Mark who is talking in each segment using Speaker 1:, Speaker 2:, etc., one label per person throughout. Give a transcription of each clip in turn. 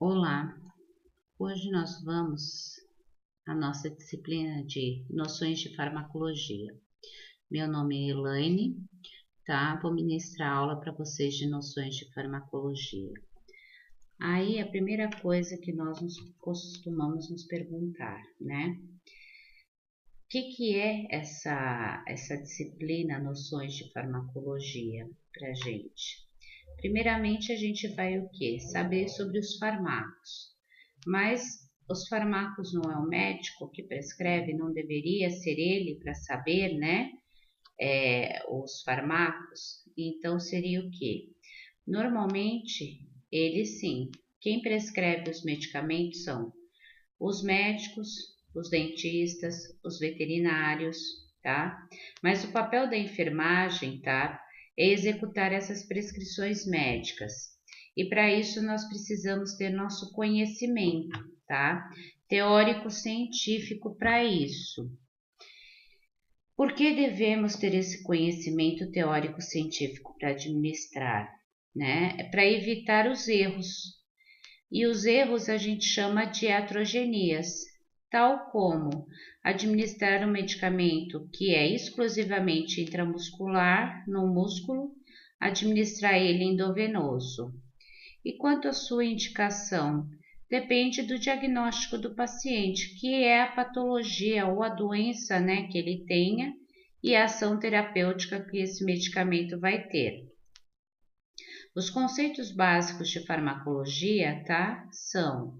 Speaker 1: Olá, hoje nós vamos à nossa disciplina de noções de farmacologia. Meu nome é Elaine, tá? Vou ministrar aula para vocês de noções de farmacologia. Aí a primeira coisa que nós costumamos nos perguntar, né? O que é essa disciplina noções de farmacologia para gente? Primeiramente, a gente vai o quê? Saber sobre os fármacos. Mas os fármacos não é o médico que prescreve, não deveria ser ele para saber, né? Os fármacos. Então, seria o quê? Normalmente, ele sim. Quem prescreve os medicamentos são os médicos, os dentistas, os veterinários, tá? Mas o papel da enfermagem, tá? É executar essas prescrições médicas. E para isso nós precisamos ter nosso conhecimento, tá? Teórico científico para isso. Por que devemos ter esse conhecimento teórico científico para administrar, né? É para evitar os erros. E os erros a gente chama de iatrogenias, tal como administrar um medicamento que é exclusivamente intramuscular no músculo, administrar ele endovenoso. E quanto à sua indicação, depende do diagnóstico do paciente, que é a patologia ou a doença, né, que ele tenha e a ação terapêutica que esse medicamento vai ter. Os conceitos básicos de farmacologia, tá? São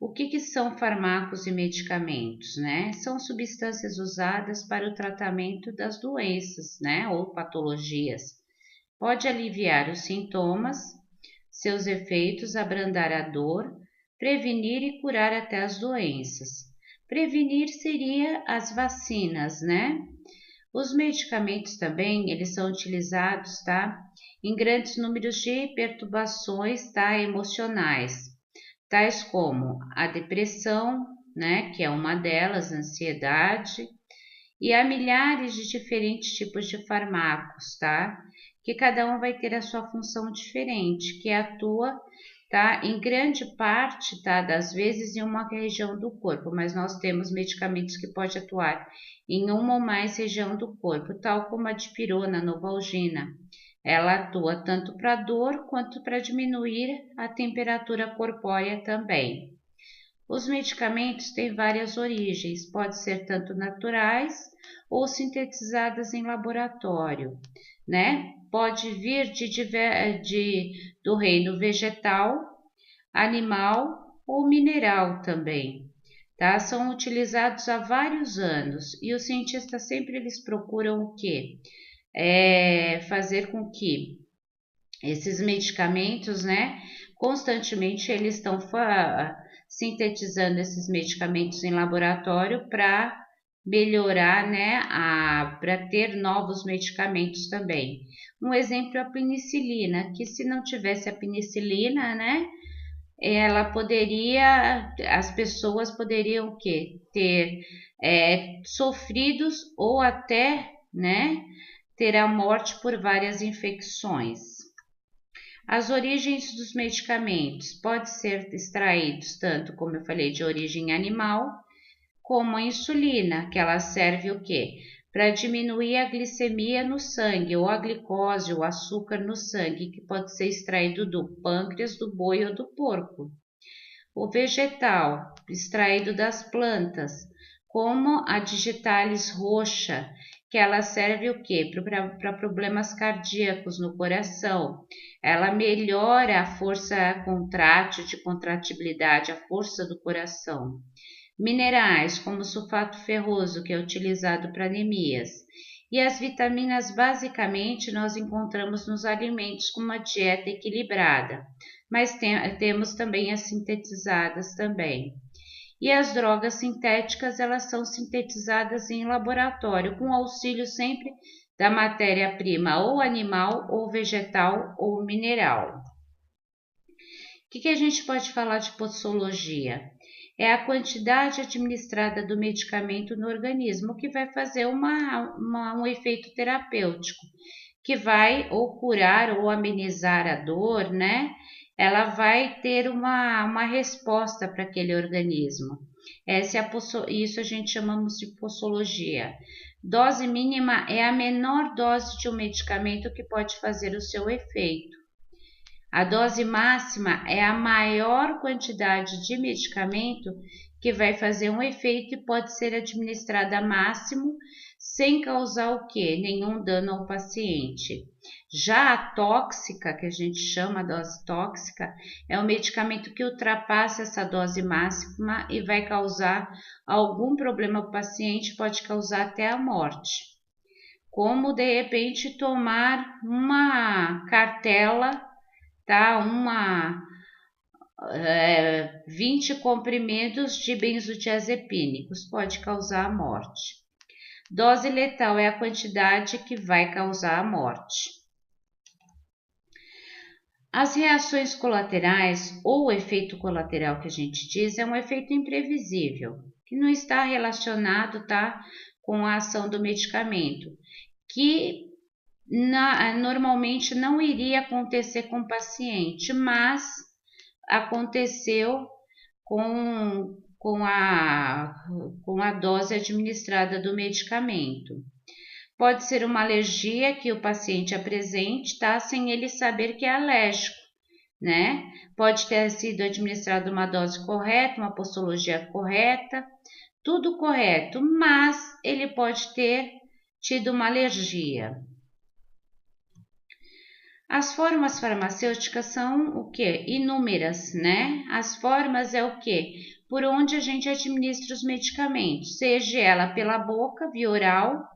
Speaker 1: o que são fármacos e medicamentos, né? São substâncias usadas para o tratamento das doenças, né? Ou patologias. Pode aliviar os sintomas, seus efeitos, abrandar a dor, prevenir e curar até as doenças. Prevenir seria as vacinas, né? Os medicamentos também, eles são utilizados, tá? Em grandes números de perturbações, tá? Emocionais, tais como a depressão, né? Que é uma delas, a ansiedade, e há milhares de diferentes tipos de fármacos, tá? Que cada um vai ter a sua função diferente, que atua, tá? Em grande parte, tá? Das vezes em uma região do corpo, mas nós temos medicamentos que podem atuar em uma ou mais região do corpo, tal como a dipirona, novalgina. Ela atua tanto para dor quanto para diminuir a temperatura corpórea também. Os medicamentos têm várias origens, pode ser tanto naturais ou sintetizadas em laboratório, né? Pode vir do reino vegetal, animal ou mineral também, tá? São utilizados há vários anos e os cientistas sempre eles procuram o quê? Fazer com que esses medicamentos, né? Constantemente eles estão sintetizando esses medicamentos em laboratório para melhorar, né? Para ter novos medicamentos também. Um exemplo é a penicilina, que se não tivesse a penicilina, né? As pessoas poderiam o quê? Ter sofridos ou até, né? Ter a morte por várias infecções. As origens dos medicamentos podem ser extraídos tanto, como eu falei, de origem animal, como a insulina, que ela serve o quê? Para diminuir a glicemia no sangue, ou a glicose, o açúcar no sangue, que pode ser extraído do pâncreas, do boi ou do porco. O vegetal, extraído das plantas, como a digitalis roxa, que ela serve o quê? Para problemas cardíacos no coração. Ela melhora a força contrátil, de contratibilidade, a força do coração. Minerais, como sulfato ferroso, que é utilizado para anemias. E as vitaminas, basicamente, nós encontramos nos alimentos com uma dieta equilibrada, mas temos também as sintetizadas também. E as drogas sintéticas, elas são sintetizadas em laboratório, com auxílio sempre da matéria-prima ou animal, ou vegetal, ou mineral. O que a gente pode falar de posologia? É a quantidade administrada do medicamento no organismo que vai fazer um efeito terapêutico, que vai ou curar ou amenizar a dor, né? ela vai ter uma resposta para aquele organismo. Isso a gente chamamos de posologia. Dose mínima é a menor dose de um medicamento que pode fazer o seu efeito. A dose máxima é a maior quantidade de medicamento que vai fazer um efeito e pode ser administrada máximo sem causar o quê? Nenhum dano ao paciente. Já a tóxica, que a gente chama dose tóxica, é um medicamento que ultrapassa essa dose máxima e vai causar algum problema ao paciente, pode causar até a morte. Como de repente tomar uma cartela, tá? 20 comprimidos de benzodiazepínicos pode causar a morte. Dose letal é a quantidade que vai causar a morte. As reações colaterais ou efeito colateral que a gente diz é um efeito imprevisível, que não está relacionado, tá, com a ação do medicamento, que normalmente não iria acontecer com o paciente, mas aconteceu com a dose administrada do medicamento. Pode ser uma alergia que o paciente apresente, tá? Sem ele saber que é alérgico, né? Pode ter sido administrada uma dose correta, uma posologia correta, tudo correto, mas ele pode ter tido uma alergia. As formas farmacêuticas são o que? Inúmeras, né? As formas é o que? Por onde a gente administra os medicamentos, seja ela pela boca, via oral,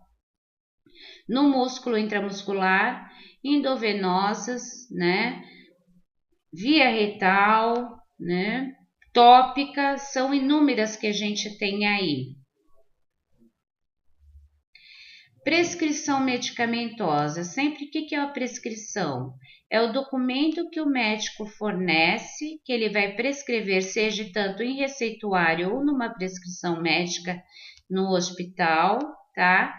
Speaker 1: no músculo intramuscular, endovenosas, né? Via retal, né? Tópica, são inúmeras que a gente tem aí. Prescrição medicamentosa. Sempre o que é a prescrição? É o documento que o médico fornece, que ele vai prescrever, seja tanto em receituário ou numa prescrição médica no hospital, tá?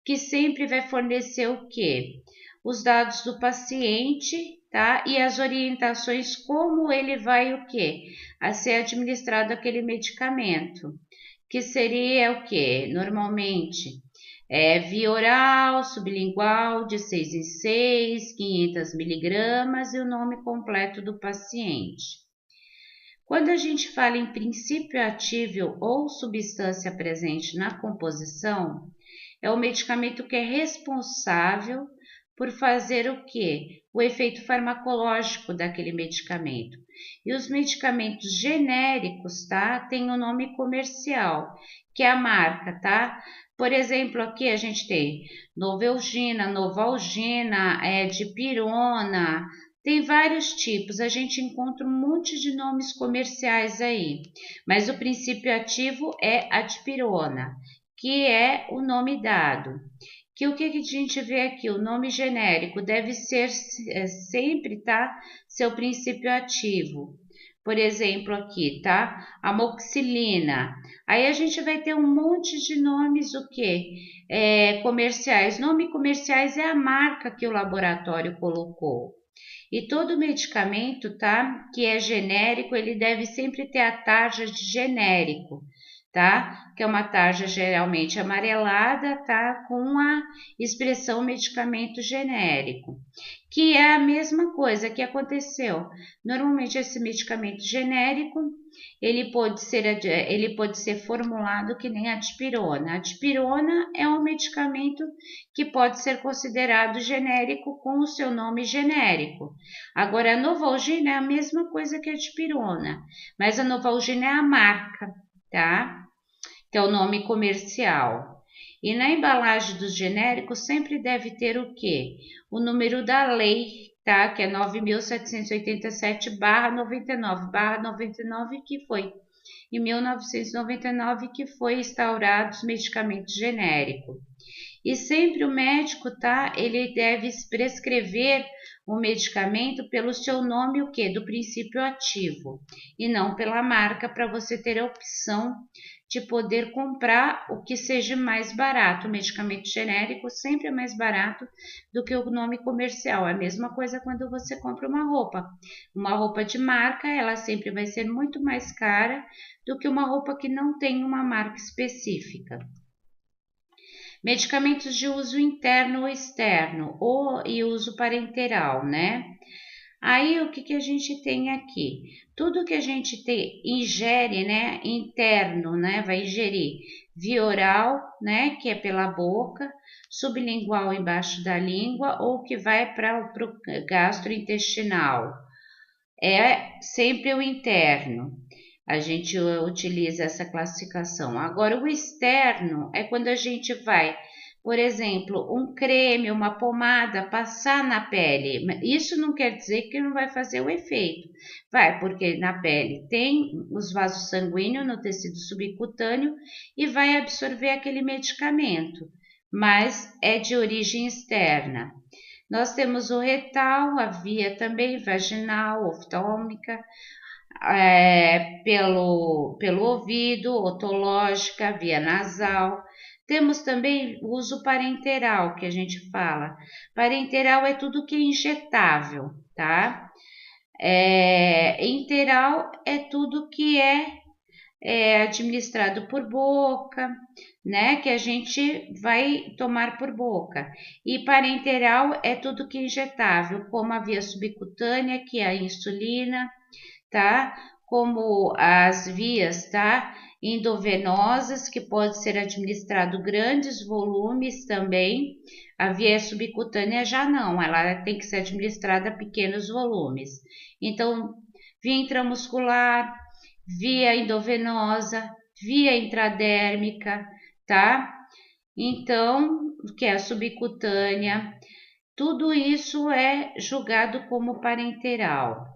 Speaker 1: Que sempre vai fornecer o quê? Os dados do paciente, tá? E as orientações como ele vai o quê? A ser administrado aquele medicamento, que seria o quê? Normalmente via oral, sublingual, de 6 em 6, 500 miligramas e o nome completo do paciente. Quando a gente fala em princípio ativo ou substância presente na composição, é o medicamento que é responsável por fazer o quê? O efeito farmacológico daquele medicamento. E os medicamentos genéricos, tá? Tem o nome comercial, que é a marca, tá? Por exemplo, aqui a gente tem Novalgina, Dipirona, tem vários tipos, a gente encontra um monte de nomes comerciais aí, mas o princípio ativo é a dipirona, que é o nome dado. Que o que a gente vê aqui? O nome genérico deve ser sempre, tá? Seu princípio ativo. Por exemplo, aqui, tá? Amoxicilina. Aí a gente vai ter um monte de nomes, o quê? Comerciais. Nome comerciais é a marca que o laboratório colocou. E todo medicamento, tá? Que é genérico, ele deve sempre ter a tarja de genérico, tá? Que é uma tarja geralmente amarelada, tá? Com a expressão medicamento genérico, que é a mesma coisa que aconteceu. Normalmente esse medicamento genérico, ele pode ser formulado que nem a dipirona. A dipirona é um medicamento que pode ser considerado genérico com o seu nome genérico. Agora, a Novalgina é a mesma coisa que a dipirona, mas a Novalgina é a marca, tá? Que é o nome comercial. E na embalagem dos genéricos sempre deve ter o quê? O número da lei, tá? Que é 9.787/99/99, que foi em 1999 que foi instaurado os medicamentos genéricos. E sempre o médico, tá? Ele deve prescrever o medicamento pelo seu nome, o quê? Do princípio ativo, e não pela marca, para você ter a opção de poder comprar o que seja mais barato. O medicamento genérico sempre é mais barato do que o nome comercial. É a mesma coisa quando você compra uma roupa. Uma roupa de marca, ela sempre vai ser muito mais cara do que uma roupa que não tem uma marca específica. Medicamentos de uso interno ou externo, e uso parenteral, né? Aí, o que a gente tem aqui? Tudo que a gente ingere, né, interno, né, vai ingerir via oral, né, que é pela boca, sublingual embaixo da língua, ou que vai para o gastrointestinal. É sempre o interno. A gente utiliza essa classificação. Agora, o externo é quando a gente vai, por exemplo, um creme, uma pomada, passar na pele. Isso não quer dizer que não vai fazer o efeito. Vai, porque na pele tem os vasos sanguíneos no tecido subcutâneo e vai absorver aquele medicamento, mas é de origem externa. Nós temos o retal, a via também vaginal, oftálmica, pelo ouvido, otológica, via nasal. Temos também o uso parenteral, que a gente fala. Parenteral é tudo que é injetável, tá? Enteral é tudo que é administrado por boca, né? Que a gente vai tomar por boca. E parenteral é tudo que é injetável, como a via subcutânea, que é a insulina, tá? Como as vias, tá? Endovenosas, que pode ser administrado grandes volumes também. A via subcutânea já não, ela tem que ser administrada a pequenos volumes. Então, via intramuscular, via endovenosa, via intradérmica, tá? Então, que é a subcutânea, tudo isso é julgado como parenteral.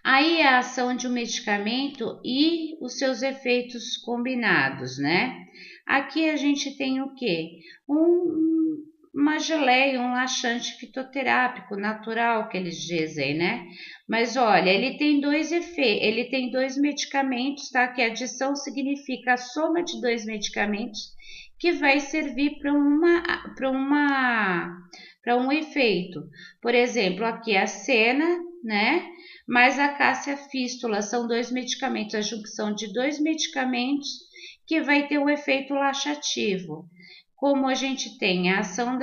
Speaker 1: Aí a ação de um medicamento e os seus efeitos combinados, né? Aqui a gente tem o quê? Uma geleia, um laxante fitoterápico natural que eles dizem, né? Mas olha, ele tem dois efeitos, ele tem dois medicamentos, tá? Que adição significa a soma de dois medicamentos que vai servir para um efeito. Por exemplo, aqui a sena, né? Mais a cássia fístula, são dois medicamentos, a junção de dois medicamentos que vai ter o efeito laxativo. Como a gente tem a ação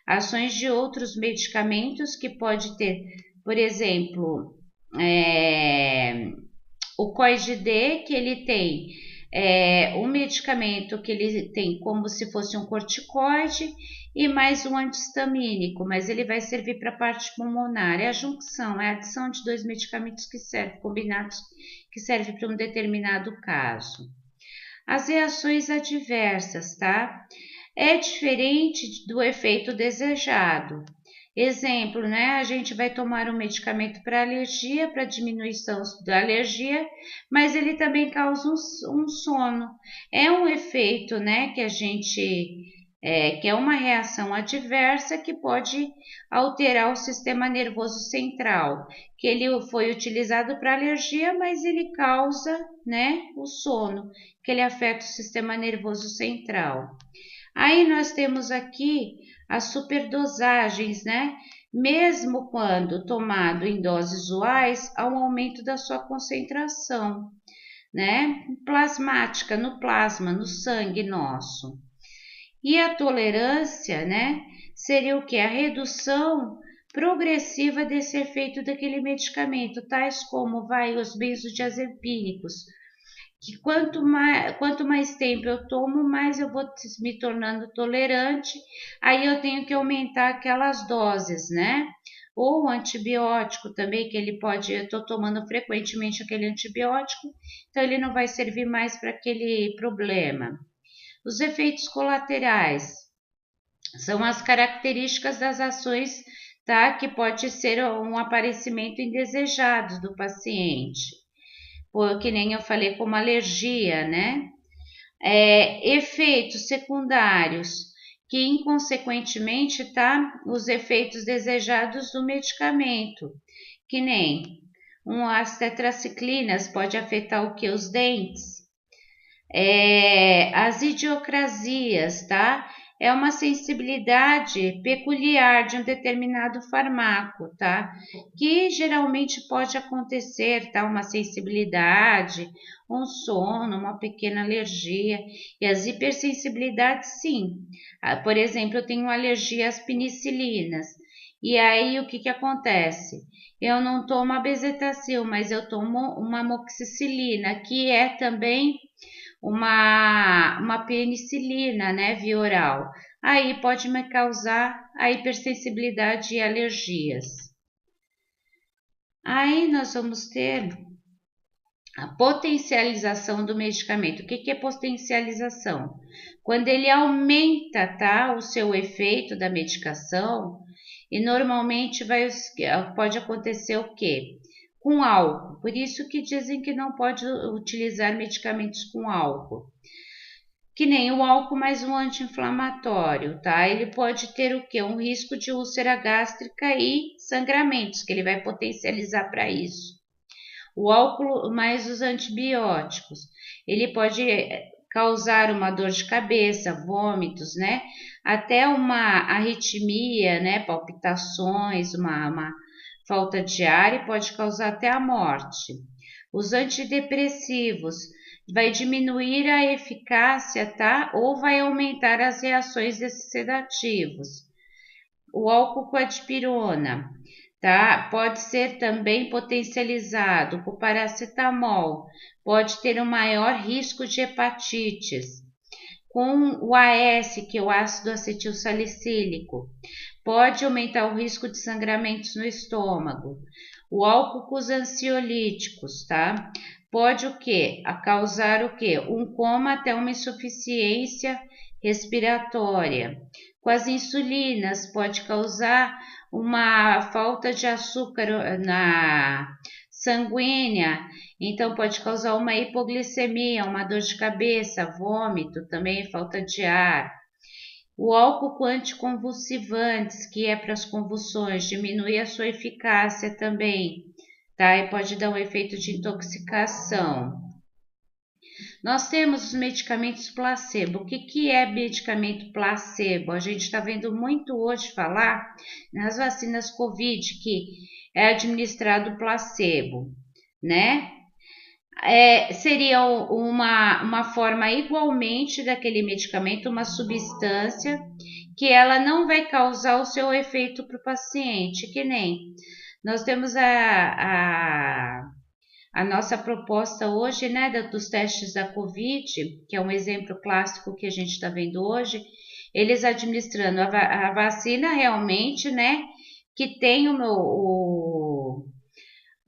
Speaker 1: ações de outros medicamentos que pode ter, por exemplo, o COID-D, que ele tem um medicamento que ele tem como se fosse um corticoide e mais um antihistamínico, mas ele vai servir para a parte pulmonar. É a junção, é a adição de dois medicamentos que servem, combinados, que servem para um determinado caso. As reações adversas, tá? É diferente do efeito desejado. Exemplo, né? A gente vai tomar um medicamento para alergia, para diminuição da alergia, mas ele também causa um sono. É um efeito, né? Que a gente que é uma reação adversa que pode alterar o sistema nervoso central, que ele foi utilizado para alergia, mas ele causa, né? O sono, que ele afeta o sistema nervoso central. Aí nós temos aqui as superdosagens, né? Mesmo quando tomado em doses usuais, há um aumento da sua concentração, né? Plasmática, no plasma, no sangue nosso. E a tolerância, né? Seria o que? A redução progressiva desse efeito daquele medicamento, tais como os benzodiazepínicos, que quanto mais tempo eu tomo, mais eu vou me tornando tolerante, aí eu tenho que aumentar aquelas doses, né? Ou o antibiótico também, que ele pode, eu estou tomando frequentemente aquele antibiótico, então ele não vai servir mais para aquele problema. Os efeitos colaterais são as características das ações, tá? Que pode ser um aparecimento indesejado do paciente. Que nem eu falei, como alergia, né? Efeitos secundários, que inconsequentemente, tá? Os efeitos desejados do medicamento, que nem As tetraciclinas pode afetar o que? Os dentes. As idiocrasias, tá? É uma sensibilidade peculiar de um determinado fármaco, tá? Que geralmente pode acontecer, tá? Uma sensibilidade, um sono, uma pequena alergia. E as hipersensibilidades, sim. Por exemplo, eu tenho alergia às penicilinas. E aí, o que que acontece? Eu não tomo a bezetacil, mas eu tomo uma amoxicilina, que é também uma penicilina, né, via oral. Aí pode me causar a hipersensibilidade e alergias. Aí nós vamos ter a potencialização do medicamento. O que é potencialização? Quando ele aumenta, tá, o seu efeito da medicação, e normalmente pode acontecer o quê? Com álcool. Por isso que dizem que não pode utilizar medicamentos com álcool. Que nem o álcool mais um anti-inflamatório, tá? Ele pode ter o quê? Um risco de úlcera gástrica e sangramentos, que ele vai potencializar para isso. O álcool mais os antibióticos, ele pode causar uma dor de cabeça, vômitos, né? Até uma arritmia, né? Palpitações, uma falta de ar e pode causar até a morte. Os antidepressivos vai diminuir a eficácia, tá? Ou vai aumentar as reações desses sedativos. O álcool com a dipirona, tá? Pode ser também potencializado com paracetamol, pode ter um maior risco de hepatites. Com o AS, que é o ácido acetil salicílico, pode aumentar o risco de sangramentos no estômago. O álcool com os ansiolíticos, tá? Pode o quê? Causar o quê? Um coma até uma insuficiência respiratória. Com as insulinas, pode causar uma falta de açúcar na sanguínea, então pode causar uma hipoglicemia, uma dor de cabeça, vômito, também falta de ar. O álcool com anticonvulsivantes, que é para as convulsões, diminui a sua eficácia também, tá? E pode dar um efeito de intoxicação. Nós temos os medicamentos placebo. O que é medicamento placebo? A gente está vendo muito hoje falar nas vacinas Covid que é administrado placebo, né? Seria uma forma igualmente daquele medicamento, uma substância que ela não vai causar o seu efeito para o paciente, que nem nós temos a nossa proposta hoje, né, dos testes da Covid, que é um exemplo clássico que a gente está vendo hoje, eles administrando a vacina realmente, né, que tem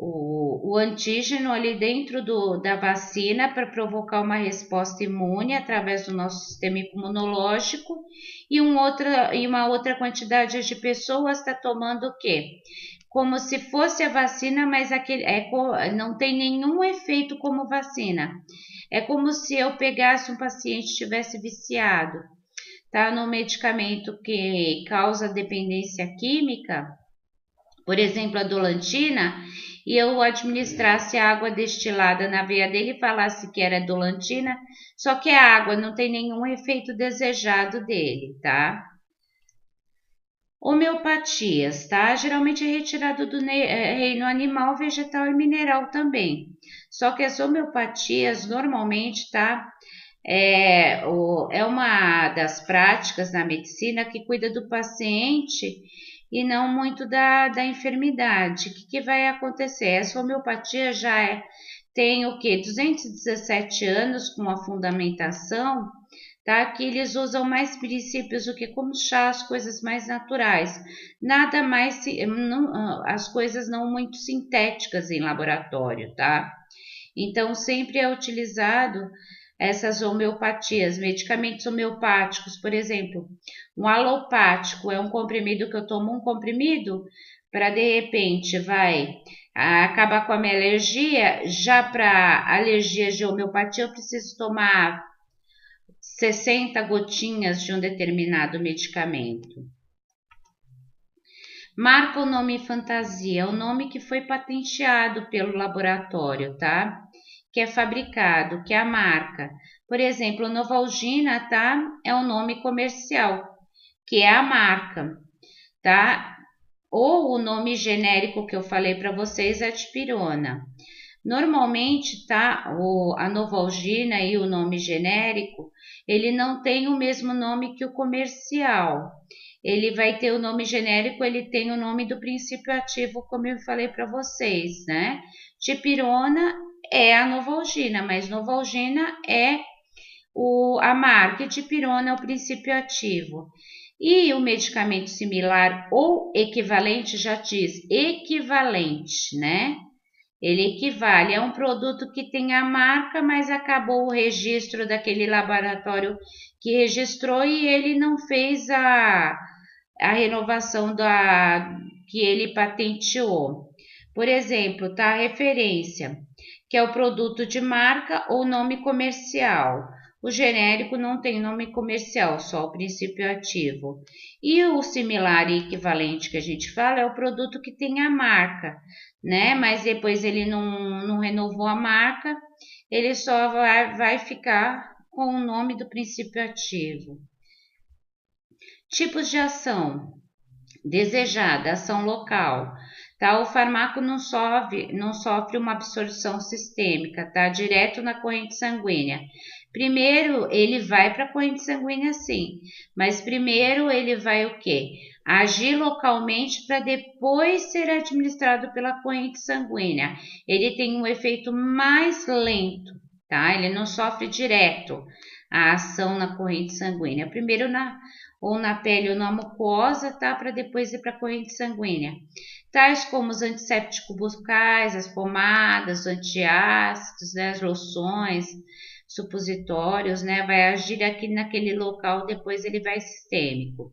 Speaker 1: o antígeno ali dentro da vacina para provocar uma resposta imune através do nosso sistema imunológico e uma outra quantidade de pessoas está tomando o quê? Como se fosse a vacina, mas não tem nenhum efeito como vacina. É como se eu pegasse um paciente e estivesse viciado, tá, no medicamento que causa dependência química, por exemplo, a dolantina, e eu administrasse a água destilada na veia dele e falasse que era dolantina, só que a água não tem nenhum efeito desejado dele, tá? Homeopatias, tá? Geralmente é retirado do reino animal, vegetal e mineral também. Só que as homeopatias, normalmente, tá? É uma das práticas na medicina que cuida do paciente e não muito da enfermidade. O que vai acontecer? Essa homeopatia tem o quê? 217 anos com a fundamentação, tá? Que eles usam mais princípios do que como chás, coisas mais naturais. Nada mais, as coisas não muito sintéticas em laboratório, tá? Então, sempre é utilizado essas homeopatias, medicamentos homeopáticos, por exemplo, um alopático é um comprimido que eu tomo um comprimido para de repente vai acabar com a minha alergia. Já para alergias de homeopatia eu preciso tomar 60 gotinhas de um determinado medicamento. Marca o nome fantasia, o nome que foi patenteado pelo laboratório, tá? Que é fabricado, que é a marca. Por exemplo, Novalgina, tá? É o nome comercial, que é a marca, tá? Ou o nome genérico que eu falei para vocês é dipirona. Normalmente, tá? A Novalgina e o nome genérico, ele não tem o mesmo nome que o comercial. Ele vai ter o nome genérico, ele tem o nome do princípio ativo, como eu falei para vocês, né? Dipirona é a Novalgina, mas Novalgina é a marca, e dipirona é o princípio ativo. E o medicamento similar ou equivalente já diz equivalente, né? Ele equivale a um produto que tem a marca, mas acabou o registro daquele laboratório que registrou e ele não fez a renovação que ele patenteou. Por exemplo, tá a referência, que é o produto de marca ou nome comercial. O genérico não tem nome comercial, só o princípio ativo. E o similar e equivalente que a gente fala é o produto que tem a marca, né? Mas depois ele não renovou a marca, ele só vai ficar com o nome do princípio ativo. Tipos de ação. Desejada, ação local. Tá? O fármaco não sofre uma absorção sistêmica, tá? Direto na corrente sanguínea. Primeiro, ele vai para a corrente sanguínea sim, mas primeiro ele vai o quê? Agir localmente para depois ser administrado pela corrente sanguínea. Ele tem um efeito mais lento, tá? Ele não sofre direto a ação na corrente sanguínea. Primeiro ou na pele ou na mucosa, tá? Para depois ir para a corrente sanguínea. Tais como os antissépticos bucais, as pomadas, os antiácidos, né? As loções, supositórios, né? Vai agir aqui naquele local, depois ele vai sistêmico.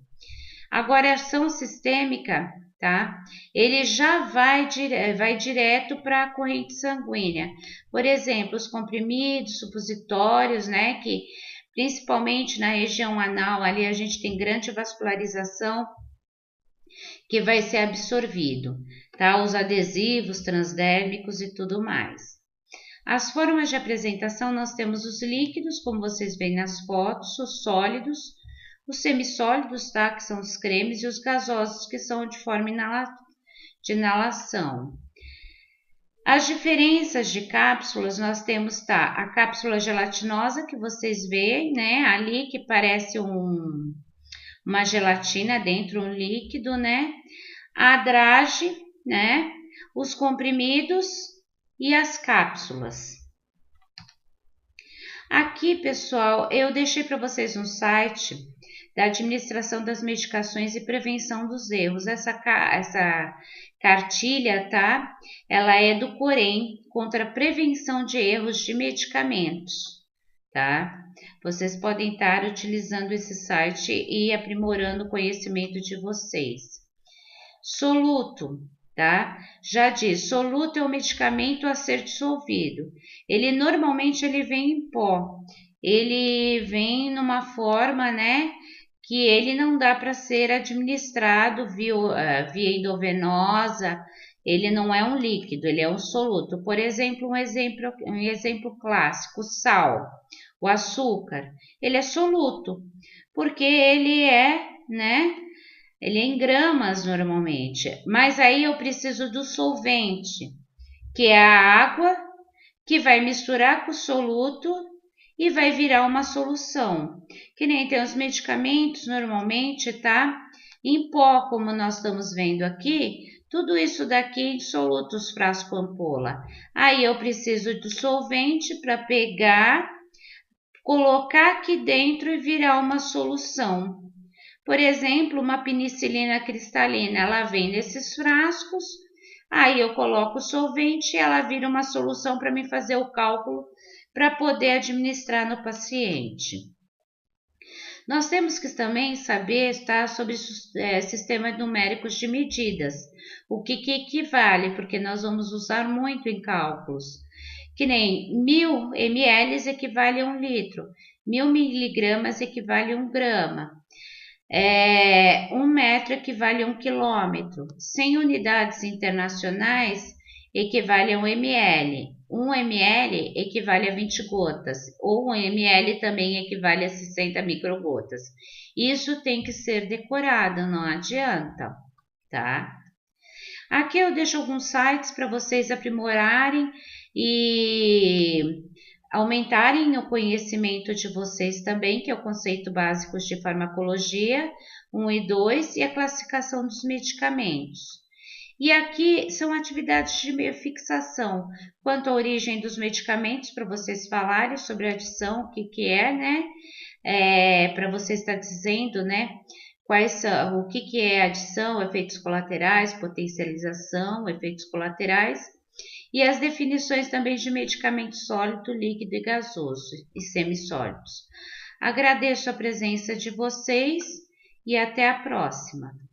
Speaker 1: Agora, a ação sistêmica, tá? Ele já vai direto para a corrente sanguínea. Por exemplo, os comprimidos, supositórios, né? Que principalmente na região anal, ali a gente tem grande vascularização que vai ser absorvido, tá? Os adesivos transdérmicos e tudo mais. As formas de apresentação, nós temos os líquidos, como vocês veem nas fotos, os sólidos, os semissólidos, tá? Que são os cremes, e os gasosos, que são de forma de inalação. As diferenças de cápsulas, nós temos, tá? A cápsula gelatinosa, que vocês veem, né? Ali, que parece uma gelatina dentro, um líquido, né? A drage, né? Os comprimidos e as cápsulas. Aqui, pessoal, eu deixei para vocês um site da Administração das Medicações e Prevenção dos Erros. Essa cartilha, tá? Ela é do Corém, contra a prevenção de erros de medicamentos, tá? Vocês podem estar utilizando esse site e aprimorando o conhecimento de vocês. Soluto, tá? Já diz, soluto é o medicamento a ser dissolvido. Ele normalmente vem em pó. Ele vem numa forma, né, que ele não dá para ser administrado via endovenosa. Ele não é um líquido, ele é um soluto. Por exemplo, um exemplo clássico, o sal, o açúcar, ele é soluto, porque ele é, né? Ele é em gramas normalmente, mas aí eu preciso do solvente, que é a água, que vai misturar com o soluto e vai virar uma solução. Que nem tem os medicamentos normalmente, tá? Em pó, como nós estamos vendo aqui, tudo isso daqui em solutos frasco ampola. Aí eu preciso do solvente para pegar, colocar aqui dentro e virar uma solução. Por exemplo, uma penicilina cristalina, ela vem nesses frascos, aí eu coloco o solvente e ela vira uma solução para mim fazer o cálculo para poder administrar no paciente. Nós temos que também saber, tá, sobre sistemas numéricos de medidas, o que equivale, porque nós vamos usar muito em cálculos. Que nem 1000 ml equivale a 1 litro, 1000 miligramas equivale a 1 grama. 1 metro equivale a 1 quilômetro. 100 unidades internacionais equivale a 1 ml. 1 ml equivale a 20 gotas, ou 1 ml também equivale a 60 microgotas. Isso tem que ser decorado, não adianta, tá? Aqui eu deixo alguns sites para vocês aprimorarem e aumentarem o conhecimento de vocês também, que é o conceito básico de farmacologia 1 e 2 e a classificação dos medicamentos. E aqui são atividades de fixação, quanto à origem dos medicamentos, para vocês falarem sobre a adição, o que é, né? Para você estar dizendo, né? O que é adição, efeitos colaterais, potencialização, efeitos colaterais, e as definições também de medicamento sólido, líquido e gasoso e semissólidos. Agradeço a presença de vocês e até a próxima.